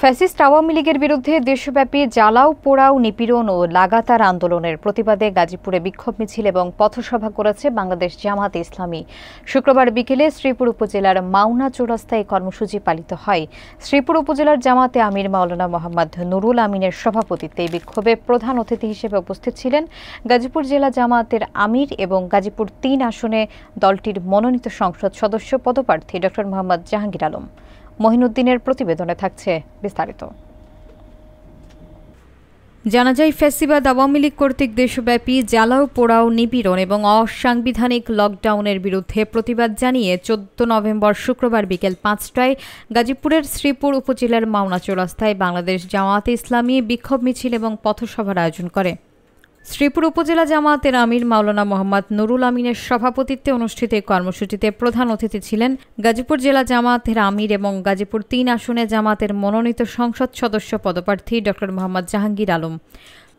Fascist Awami লীগের বিরুদ্ধে দেশব্যাপী জ্বালাও পোড়াও নিপীড়ন ও লাগাতার আন্দোলনের প্রতিবাদে গাজীপুরে বিক্ষোভ মিছিল এবং পথসভা করেছে বাংলাদেশ জামাতে ইসলামী। শুক্রবার বিকেলে শ্রীপুর উপজেলার মাওনা চৌরাস্তায় কর্মসূচি পালিত হয়। শ্রীপুর উপজেলার জামাতে আমির মাওলানা মোহাম্মদ নুরুল আমিনের সভাপতিত্বে এই বিক্ষোভে প্রধান অতিথি হিসেবে উপস্থিত ছিলেন গাজীপুর জেলা জামাতের আমির এবং গাজীপুর ৩ আসনে দলটির মনোনীত সংসদ সদস্য পদপ্রার্থী ড মোহাম্মদ জাহাঙ্গীর আলম। মহিনুদ্দিনের প্রতিবেদনে থাকছে বিস্তারিত। জানা যায়, ফ্যাসিবাদ আওয়ামী লীগ কর্তৃক দেশব্যাপী জ্বালাও পোড়াও নিপীড়ন এবং অসাংবিধানিক লকডাউনের বিরুদ্ধে প্রতিবাদ জানিয়ে ১৪ নভেম্বর শুক্রবার বিকেল ৫টায় গাজীপুরের শ্রীপুর উপজেলার মাওনা চৌরাস্তায় বাংলাদেশ জামাতে ইসলামী বিক্ষোভ মিছিল এবং পথসভার আয়োজন করে। শ্রীপুর উপজেলা জামাতের আমির মাওলানা মোহাম্মদ নুরুল আমিনের সভাপতিত্বে অনুষ্ঠিত এই কর্মসূচিতে প্রধান অতিথি ছিলেন গাজীপুর জেলা জামাতের আমির এবং গাজীপুর ৩ আসনে জামাতের মনোনীত সংসদ সদস্য পদপ্রার্থী ড মোহাম্মদ জাহাঙ্গীর আলম।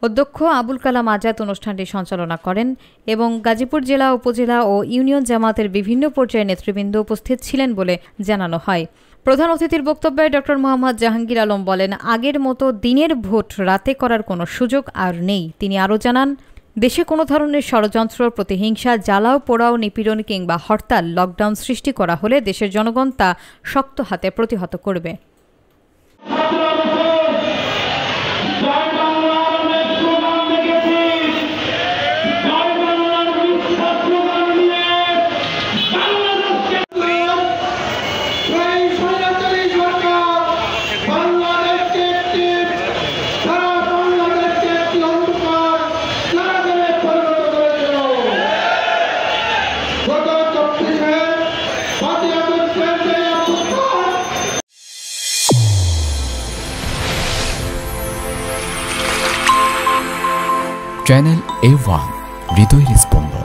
অধ্যক্ষ আবুল কালাম আজাদ অনুষ্ঠানটি সঞ্চালনা করেন এবং গাজীপুর জেলা, উপজেলা ও ইউনিয়ন জামাতের বিভিন্ন পর্যায়ের নেতৃবৃন্দ উপস্থিত ছিলেন বলে জানানো হয়। প্রধান অতিথির বক্তব্যে ড মোহাম্মদ জাহাঙ্গীর আলম বলেন, আগের মতো দিনের ভোট রাতে করার কোনো সুযোগ আর নেই। তিনি আরও জানান, দেশে কোনো ধরনের ষড়যন্ত্র, প্রতিহিংসা, জ্বালাও পোড়াও নিপীড়ন কিংবা হরতাল, লকডাউন সৃষ্টি করা হলে দেশের জনগণ তা শক্ত হাতে প্রতিহত করবে। চ্যানেল A1 হৃদয়ের স্পন্দন।